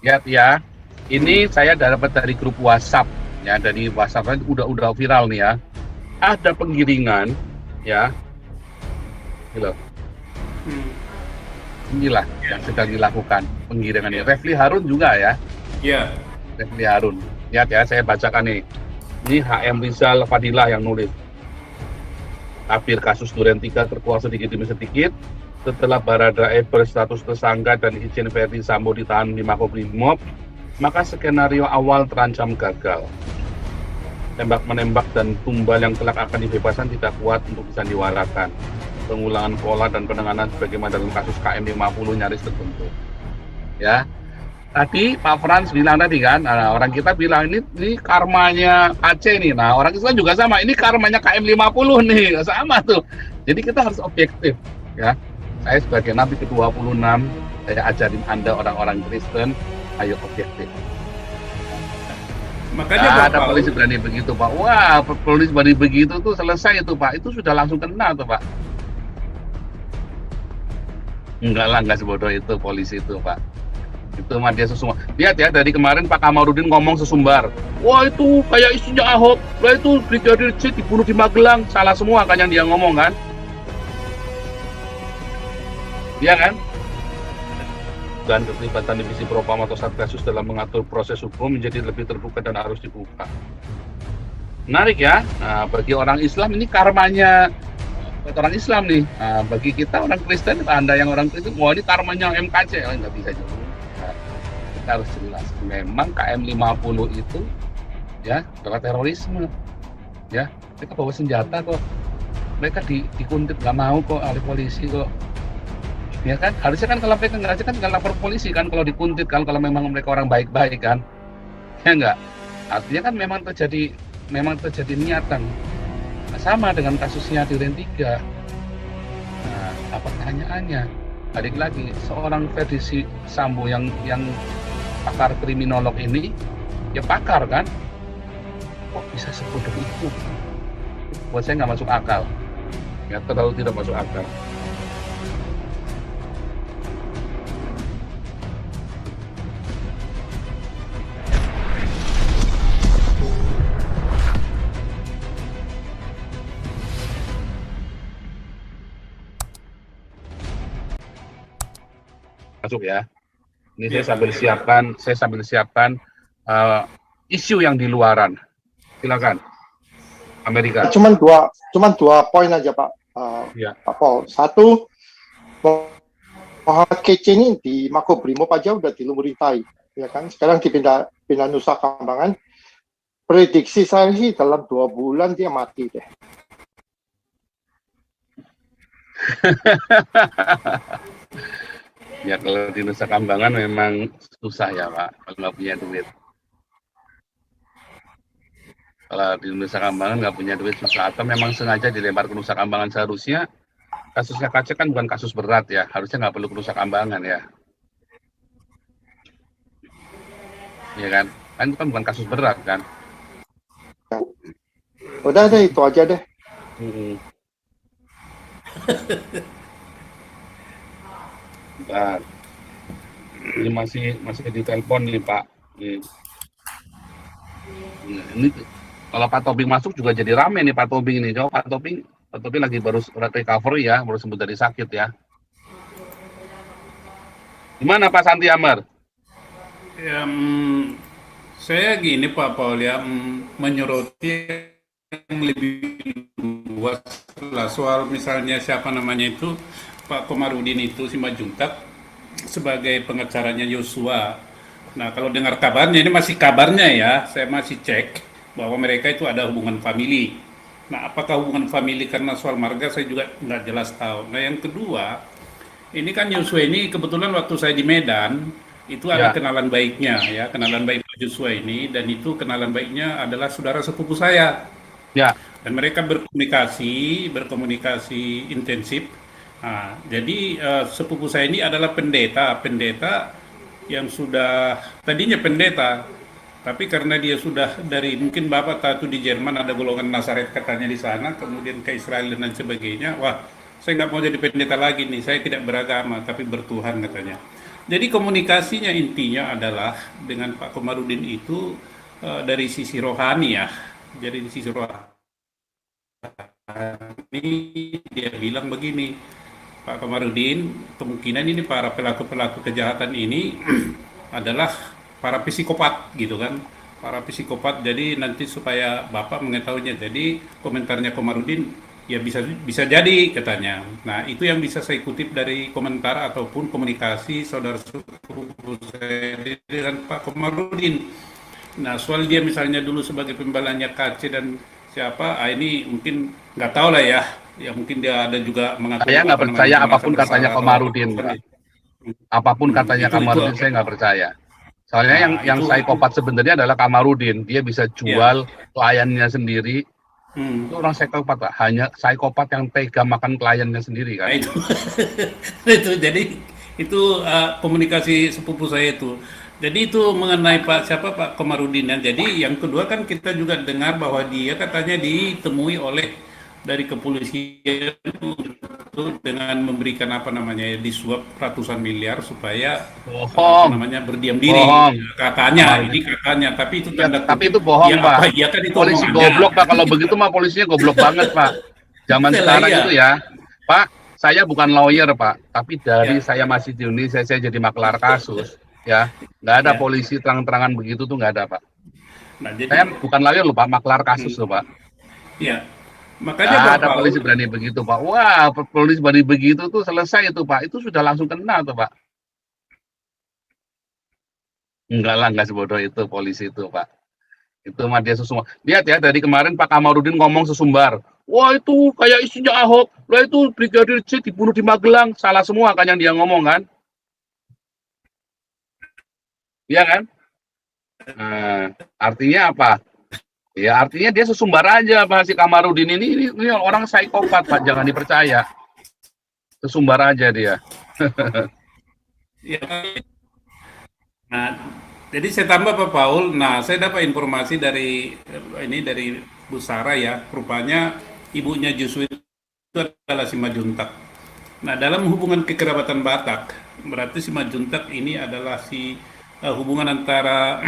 Lihat ya, ini saya dapat dari grup WhatsApp ya, dari WhatsApp kan udah viral nih ya. Ada penggiringan ya, gitu. Hmm. Inilah yang sedang dilakukan penggiringan ini. Refli Harun juga ya, Ya, Refli Harun. Lihat ya, saya bacakan nih. Ini HM Rizal Fadilah yang nulis. Tabir kasus Duren 3 terkuak sedikit demi sedikit setelah Baradae berstatus tersangka dan izin Verdi Sambo ditahan di Makobrimob, maka skenario awal terancam gagal. Tembak-menembak dan tumbal yang kelak akan dibebaskan tidak kuat untuk disandiwarakan. Pengulangan pola dan penanganan sebagaimana dalam kasus KM 50 nyaris terbentuk. Ya, tadi Pak Frans bilang tadi kan, orang kita bilang ini karmanya Aceh nih. Nah, orang Islam juga sama. Ini karmanya KM 50 nih, sama tuh. Jadi kita harus objektif, ya. Saya sebagai Nabi ke-26, saya ajarin Anda orang-orang Kristen, ayo objektif. makanya Nah, ada Bapak, polisi berani begitu, Pak. Wah, polisi berani begitu tuh selesai itu, Pak. Itu sudah langsung kena tuh, Pak. Enggak lah, enggak sebodoh itu polisi itu, Pak. Itu mah dia sesumbar. Lihat ya, dari kemarin Pak Kamarudin ngomong sesumbar. Wah, itu kayak isunya Ahok. Lah itu Brigadir C dibunuh di Magelang. Salah semua kan yang dia ngomong kan? Iya kan? Dan keterlibatan divisi propam atau satgasus dalam mengatur proses hukum menjadi lebih terbuka dan harus dibuka. Menarik ya. Nah, bagi orang Islam ini karmanya orang Islam nih. Nah, bagi kita orang Kristen, Anda yang orang Kristen, wah ini karmanya MKC. Oh, nggak bisa juga. Nah, kita harus jelas. Memang KM 50 itu ya adalah terorisme. Ya, mereka bawa senjata kok. Mereka dikuntit nggak mau kok oleh polisi kok. Ya kan, harusnya kan kalau mereka nggak kan nggak lapor polisi kan kalau dikuntit kan kalau memang mereka orang baik-baik kan. Ya enggak. Artinya kan memang terjadi niatan. Nah, sama dengan kasusnya di Duren 3. Nah, apa pertanyaannya? Balik lagi, seorang Verdi Sambo yang pakar kriminolog ini, ya pakar kan? Kok bisa sebodoh itu? Buat saya nggak masuk akal. Ya, terlalu tidak masuk akal. Masuk ya. Ini ya Pak. saya sambil siapkan uh, isu yang di luaran. Silakan, Amerika. Cuman dua poin aja Pak, Ya. Pak Pol. Satu, Muhammad Kece ini di Makobrimob aja udah dilumurin tai, ya kan? Sekarang pindah Nusa Kambangan. Prediksi saya sih dalam 2 bulan dia mati deh. Ya kalau di Nusa Kambangan memang susah ya Pak, kalau nggak punya duit. Kalau di Nusa Kambangan nggak punya duit susah, atau memang sengaja dilempar ke Nusa Kambangan. Seharusnya kasusnya Kacek kan bukan kasus berat ya, harusnya nggak perlu ke Nusa Kambangan ya, ya kan? Kan itu kan bukan kasus berat kan? Udah deh, itu aja deh. Bentar. Ini masih di telepon nih Pak. Ini kalau Pak Tobing masuk juga jadi rame nih Pak Tobing ini. Coba Pak Tobing lagi baru recovery ya, baru sembuh dari sakit ya. Gimana Pak Santi Amar? Ya, saya gini Pak Paul ya, menyoroti yang lebih luas lah soal misalnya siapa namanya itu Pak Komarudin itu Simanjuntak sebagai pengacaranya Yosua. Nah kalau dengar kabarnya ini masih kabarnya ya, saya masih cek bahwa mereka itu ada hubungan famili. Nah apakah hubungan famili karena soal marga saya juga nggak jelas tahu. Nah yang kedua, ini kan Yosua ini kebetulan waktu saya di Medan itu ada Ya, kenalan baiknya ya, kenalan baik Yosua ini, dan itu kenalan baiknya adalah saudara sepupu saya. ya. Dan mereka berkomunikasi intensif. Nah, jadi sepupu saya ini adalah pendeta yang sudah tadinya pendeta, tapi karena dia sudah dari mungkin Bapak tahu di Jerman ada golongan Nazaret katanya di sana, kemudian ke Israel dan sebagainya. Wah, saya nggak mau jadi pendeta lagi nih, saya tidak beragama tapi bertuhan katanya. Jadi komunikasinya intinya adalah dengan Pak Komarudin itu dari sisi rohani ya. Jadi di sisi rohani dia bilang begini, Pak Komarudin, kemungkinan ini para pelaku-pelaku kejahatan ini adalah para psikopat gitu kan. Para psikopat, jadi nanti supaya Bapak mengetahuinya. Jadi komentarnya Komarudin ya bisa jadi katanya. Nah, itu yang bisa saya kutip dari komentar ataupun komunikasi saudara sepupu saya dengan Pak Komarudin. Nah, soal dia misalnya dulu sebagai pembelanya KC dan siapa, ini mungkin nggak tahu lah ya. Ya mungkin dia ada juga mengaku Saya nggak apa namanya, percaya merasa apapun katanya bersalah atau Komarudin, apapun. Pak. Apapun katanya Itu Kamarudin saya nggak percaya. Soalnya nah, yang itu psikopat sebenarnya adalah Kamarudin. Dia bisa ya. jual kliennya sendiri. Hmm. Itu orang psikopat, Pak. Hanya psikopat yang tega makan kliennya sendiri Nah, kan. itu itu jadi itu komunikasi sepupu saya itu. Jadi itu mengenai Pak Komarudin. Dan jadi yang kedua kan kita juga dengar bahwa dia katanya ditemui oleh dari kepolisian itu dengan memberikan apa namanya ya, disuap ratusan miliar supaya apa Bohong, namanya berdiam diri. bohong. Katanya, Kamarudin. ini katanya, tapi itu Ya, tanda tapi kutip. itu bohong, Ya Pak. apa? Ya kan itu Polisi omongannya. goblok, Pak. Kalau begitu mah polisinya goblok banget, Pak. Zaman Itulah, sekarang iya. itu ya, Pak. Saya bukan lawyer, Pak. Tapi dari Ya, saya masih di Indonesia, saya jadi maklar kasus. Ya, nggak ada ya. polisi terang-terangan begitu tuh nggak ada, Pak. Nah, Saya jadi bukan lawyer loh, Pak. Maklar kasus loh, Pak. ya. Makanya Nggak ada Bapak, polisi berani begitu, Pak. Wah, polisi berani begitu tuh selesai itu, Pak. Itu sudah langsung kena tuh, Pak. Enggak lah, nggak sebodoh itu polisi itu, Pak. Itu mah dia sesumbar. Lihat ya, dari kemarin Pak Kamarudin ngomong sesumbar. Wah, itu kayak isinya Ahok. Lah itu Brigadir C dibunuh di Magelang. Salah semua kan yang dia ngomong kan? Iya kan? Nah, artinya apa? Ya artinya dia sesumbar aja, Pak, si Kamarudin ini orang psikopat, Pak. Jangan dipercaya. Sesumbar aja dia. ya, nah, jadi saya tambah Pak Paul. Nah, saya dapat informasi dari dari Bu Sarah ya. Rupanya ibunya Joshua itu adalah si Majuntak. Nah, dalam hubungan kekerabatan Batak, berarti si Majuntak ini adalah si hubungan antara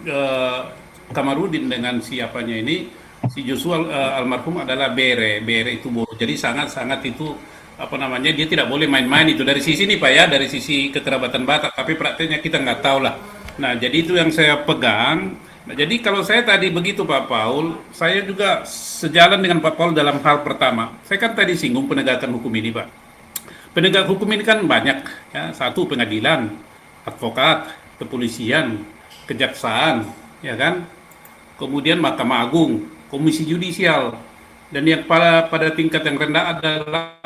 eh, Kamarudin dengan siapanya ini, si Joshua almarhum adalah Bere. Bere itu Bodo. Jadi sangat-sangat itu apa namanya, dia tidak boleh main-main itu dari sisi ini Pak ya, dari sisi kekerabatan Batak, tapi prakteknya kita nggak tahu lah. Nah, jadi itu yang saya pegang. Nah, jadi kalau saya tadi begitu Pak Paul, saya juga sejalan dengan Pak Paul dalam hal pertama. Saya kan tadi singgung penegakan hukum ini Pak. Penegak hukum ini kan banyak ya, satu pengadilan, advokat, kepolisian, kejaksaan, ya kan? Kemudian Mahkamah Agung, Komisi Yudisial, dan yang pada tingkat yang rendah adalah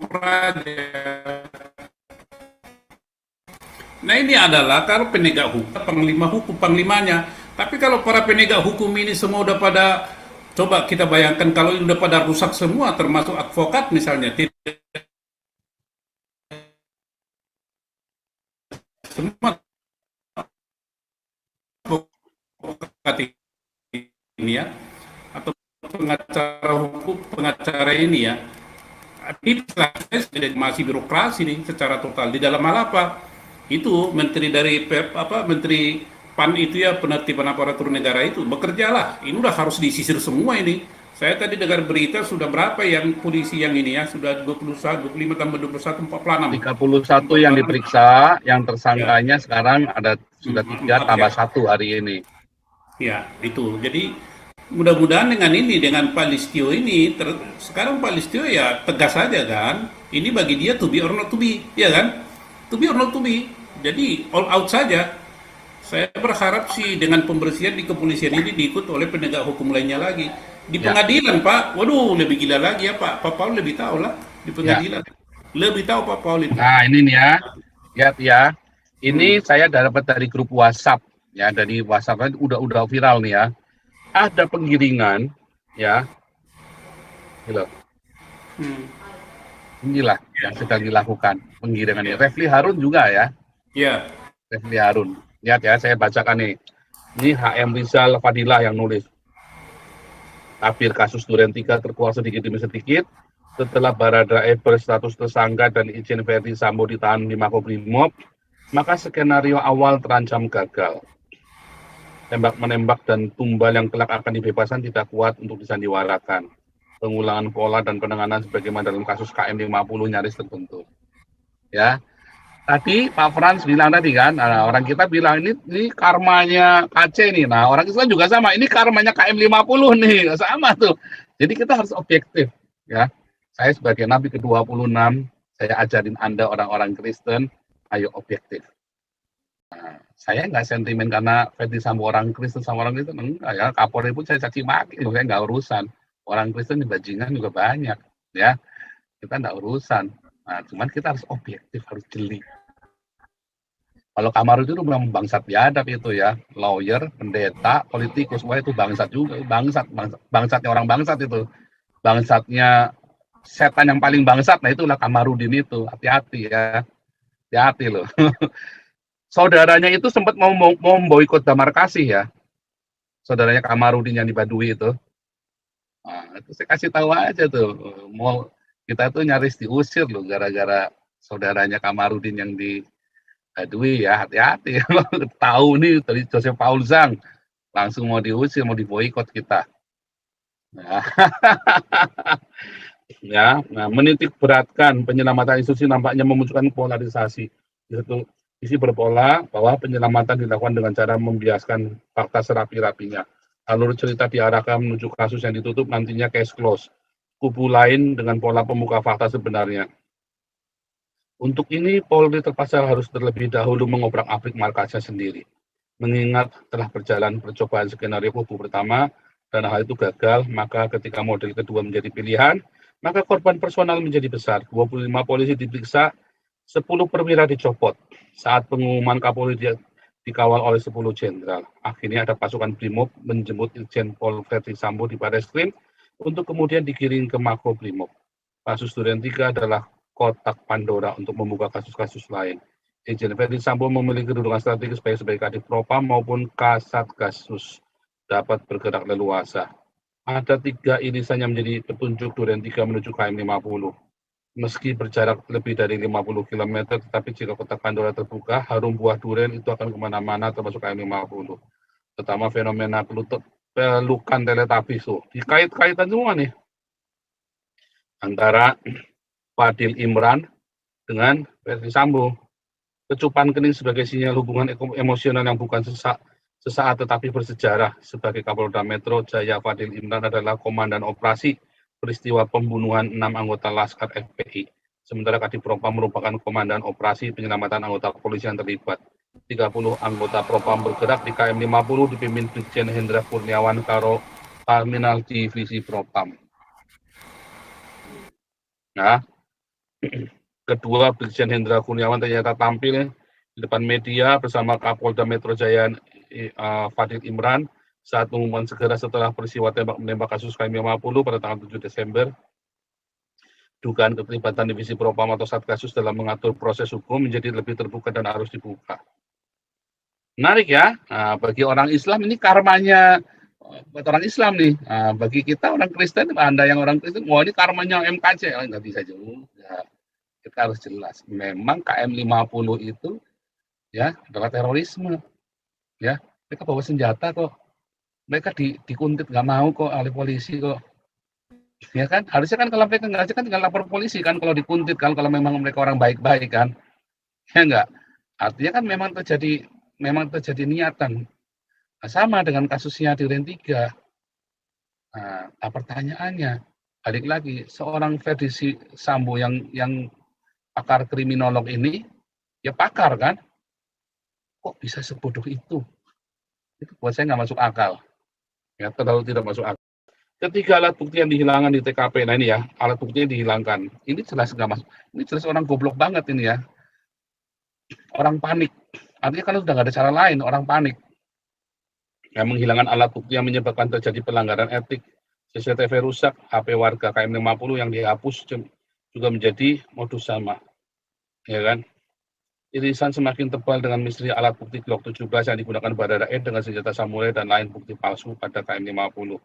Praja. Nah, ini adalah kalau penegak hukum, panglima hukum, panglimanya. Tapi kalau para penegak hukum ini semua udah pada, coba kita bayangkan kalau ini udah pada rusak semua, termasuk advokat misalnya, tidak semua advokat ini ya, atau pengacara hukum, pengacara ini ya, ini masih birokrasi nih secara total. Di dalam hal apa? Itu menteri dari menteri PAN itu ya, penertiban aparatur negara itu bekerjalah. Ini udah harus disisir semua ini. Saya tadi dengar berita sudah berapa yang polisi yang ini ya, sudah 21, 25 tambah 21, 46. 31 yang diperiksa, yang tersangkanya Ya. sekarang ada sudah 3 tambah 1 hari ini. Ya, itu. Jadi mudah-mudahan dengan ini, dengan Pak Listio ini, sekarang Pak Listio ya tegas saja kan. Ini bagi dia to be or not to be, ya kan? To be or not to be. Jadi all out saja. Saya berharap sih dengan pembersihan di kepolisian ini diikut oleh penegak hukum lainnya lagi. Di Ya. pengadilan Pak, waduh lebih gila lagi ya Pak. Pak Paul lebih tahu lah di pengadilan. Lebih tahu Pak Paul itu. Nah ini nih ya, lihat ya. Ini saya dapat dari grup WhatsApp ya, dari WhatsApp udah viral nih ya. Ada penggiringan ya, gitu. Inilah yang sedang dilakukan penggiringan ini. Refli Harun juga ya, Ya. Refli Harun. Lihat ya, saya bacakan nih. Ini HM Rizal Fadilah yang nulis. Tabir kasus Duren 3 terkuak sedikit demi sedikit. Setelah Baradae berstatus tersangka dan Irjen Verdi Sambo ditahan di Makobrimob, maka skenario awal terancam gagal. Tembak-menembak dan tumbal yang kelak akan dibebaskan tidak kuat untuk disandiwarakan. Pengulangan pola dan penanganan sebagaimana dalam kasus KM50 nyaris terbentuk. Ya, tadi Pak Frans bilang tadi kan, orang kita bilang ini karmanya KC nih. Nah, orang Islam juga sama, ini karmanya KM50 nih, sama tuh. Jadi kita harus objektif, ya. Saya sebagai Nabi ke-26, saya ajarin Anda orang-orang Kristen, ayo objektif. Nah, saya nggak sentimen karena Verdi Sambo orang Kristen sama orang Kristen, enggak ya. Kapolri pun saya caci maki, saya nggak urusan. Orang Kristen di bajingan juga banyak, ya. Kita nggak urusan. Nah, cuman kita harus objektif, harus jeli. Kalau Kamaru itu memang bangsat biadab itu ya, lawyer, pendeta, politikus, semua itu bangsat juga, bangsatnya orang bangsat itu, bangsatnya setan yang paling bangsat, nah itulah Kamarudin itu, hati-hati ya, hati-hati loh. Saudaranya itu sempat mau memboikot Damar Kasih ya, saudaranya Kamarudin yang di Baduy itu. Nah, itu saya kasih tahu aja tuh, mau kita tuh nyaris diusir loh gara-gara saudaranya Kamarudin yang di Baduy ya, hati-hati. Tahu nih dari Joseph Paul Zhang langsung mau diusir, mau diboikot kita. Nah, ya, nah, menitik beratkan penyelamatan institusi nampaknya memunculkan polarisasi. Di satu sisi berpola bahwa penyelamatan dilakukan dengan cara membiaskan fakta serapi-rapinya. Alur cerita diarahkan menuju kasus yang ditutup nantinya case close. Kubu lain dengan pola pembuka fakta sebenarnya. Untuk ini, Polri terpaksa harus terlebih dahulu mengobrak-abrik markasnya sendiri. Mengingat telah berjalan percobaan skenario kubu pertama, dan hal itu gagal, maka ketika model kedua menjadi pilihan, maka korban personal menjadi besar. 25 polisi diperiksa, 10 perwira dicopot. Saat pengumuman Kapolri dikawal oleh 10 jenderal. Akhirnya ada pasukan Brimob menjemput Irjen Pol Verdi Sambo di Barreskrim untuk kemudian digiring ke Makobrimob. Kasus Duren 3 adalah kotak Pandora untuk membuka kasus-kasus lain. Irjen Verdi Sambo memiliki kedudukan strategis baik sebagai Kadif Propam maupun Kasatgasus dapat bergerak leluasa. Ada 3 irisan yang menjadi petunjuk Duren 3 menuju KM50. Meski berjarak lebih dari 50 km, tetapi jika kotak Pandora terbuka, harum buah duren itu akan kemana-mana termasuk KM50. Terutama fenomena pelukan teletabis tuh. Dikait-kaitan semua nih. Antara Fadil Imran dengan Verdi Sambo. Kecupan kening sebagai sinyal hubungan emosional yang bukan sesaat tetapi bersejarah. Sebagai Kapolda Metro Jaya, Fadil Imran adalah komandan operasi peristiwa pembunuhan 6 anggota Laskar FPI. Sementara Kadif Propam merupakan komandan operasi penyelamatan anggota polisi yang terlibat. 30 anggota Propam bergerak di KM50 dipimpin Brigjen Hendra Kurniawan Karo Terminal Divisi Propam. Nah, kedua Brigjen Hendra Kurniawan ternyata tampil di depan media bersama Kapolda Metro Jaya Fadil Imran saat pengumuman segera setelah peristiwa tembak-menembak kasus KM50 pada tanggal 7 Desember. Dugaan keterlibatan Divisi Propam atau Satgasus dalam mengatur proses hukum menjadi lebih terbuka dan harus dibuka. Menarik ya, bagi orang Islam ini karmanya buat orang Islam nih. Bagi kita orang Kristen, Anda yang orang Kristen, wah ini karmanya MKC, nggak bisa juga. Kita harus jelas, memang KM50 itu ya adalah terorisme. Ya, mereka bawa senjata kok. Mereka dikuntit nggak mau kok oleh polisi kok. Ya kan, harusnya kan kalau mereka nggak kan tinggal lapor polisi kan kalau dikuntit kan, kalau memang mereka orang baik-baik kan. Ya enggak. Artinya kan memang terjadi niatan. Nah, sama dengan kasusnya di Duren 3. Nah, pertanyaannya, balik lagi, seorang Verdi Sambo yang pakar kriminolog ini, ya pakar kan, kok bisa sebodoh itu? Itu buat saya nggak masuk akal. Ya, terlalu tidak masuk akal. Ketika alat bukti yang dihilangkan di TKP, nah ini ya, alat buktinya dihilangkan. Ini jelas nggak masuk. Ini jelas orang goblok banget ini ya. Orang panik. Artinya kalau sudah nggak ada cara lain, orang panik. Ya, menghilangkan alat bukti yang menyebabkan terjadi pelanggaran etik, CCTV rusak, HP warga KM50 yang dihapus juga menjadi modus sama. Ya kan? Irisan semakin tebal dengan misteri alat bukti Glock 17 yang digunakan Baradae dengan senjata samurai dan lain bukti palsu pada KM50.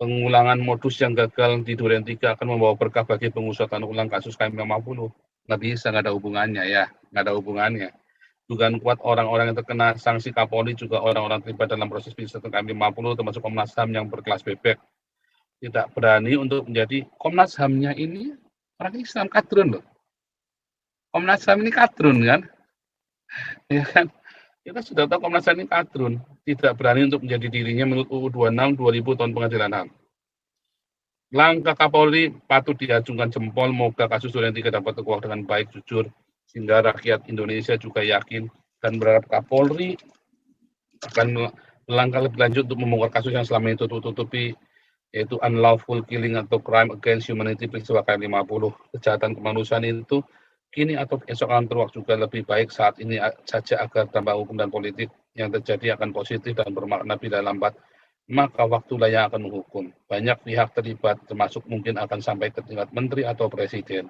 pengulangan modus yang gagal di Duren 3 akan membawa berkah bagi pengusutan ulang kasus KM50. Nggak bisa, nggak ada hubungannya ya, nggak ada hubungannya. Dugaan kuat orang-orang yang terkena sanksi Kapolri juga orang-orang terlibat dalam proses pengusutan KM50 termasuk Komnas HAM yang berkelas bebek. Tidak berani untuk menjadi Komnas HAM-nya ini orang Islam kadrun loh. Komnas HAM ini kadrun kan? Ya kan? Kita sudah tahu Komnas HAM ini kadrun, tidak berani untuk menjadi dirinya menurut UU 26 2000 tahun pengadilan HAM. Langkah Kapolri patut diacungkan jempol, moga kasus Duren 3 dapat terkuak dengan baik, jujur, sehingga rakyat Indonesia juga yakin dan berharap Kapolri akan melangkah lebih lanjut untuk membongkar kasus yang selama ini tutup-tutupi, yaitu unlawful killing atau crime against humanity peristiwa KM50. Kejahatan kemanusiaan itu kini atau esok akan terkuak juga lebih baik saat ini saja agar dampak hukum dan politik yang terjadi akan positif dan bermakna bila lambat, maka waktulah yang akan menghukum. Banyak pihak terlibat, termasuk mungkin akan sampai ke tingkat menteri atau presiden.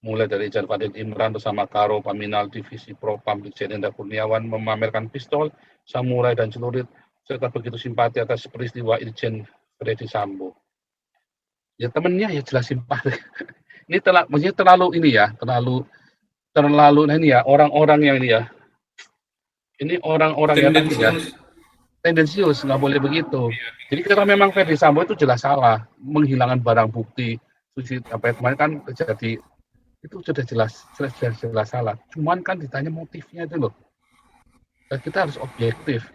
Mulai dari Jan Fadil Imran bersama Karo Paminal Divisi Propam Brigjen Endar Kurniawan memamerkan pistol, samurai dan celurit, serta begitu simpati atas peristiwa Irjen Freddy Sambo. Ya temennya ya jelas simpati. Ini maksudnya terlalu ini ya, terlalu nah ini ya orang-orang yang ini ya. Ini orang-orang yang tendensius, nggak boleh begitu. Jadi kalau memang Freddy Sambo itu jelas salah, menghilangkan barang bukti, apa kemarin kan terjadi itu sudah jelas salah. Cuman kan ditanya motifnya itu loh. Dan kita harus objektif.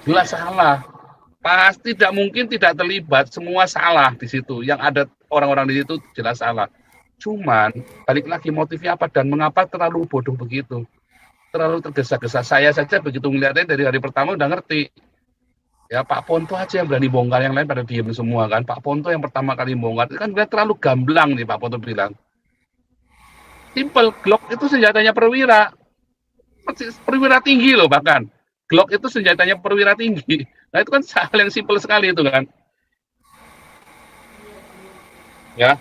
Jelas salah. Pasti tidak mungkin tidak terlibat, semua salah di situ. Yang ada orang-orang di situ jelas salah. Cuman balik lagi motifnya apa dan mengapa terlalu bodoh begitu. Terlalu tergesa-gesa. Saya saja begitu melihatnya dari hari pertama udah ngerti. Ya Pak Ponto aja yang berani bongkar, yang lain pada diem semua kan. Pak Ponto yang pertama kali bongkar, itu kan dia terlalu gamblang nih Pak Ponto bilang. Simple, Glock itu senjatanya perwira. Perwira tinggi loh bahkan. Glock itu senjatanya perwira tinggi. Nah itu kan hal yang simple sekali itu kan. Ya,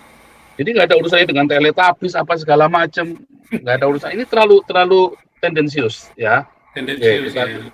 jadi nggak ada urusannya dengan Teletubbies apa segala macam. Nggak ada urusan. Ini terlalu tendensius ya. Tendensius, kita, ya.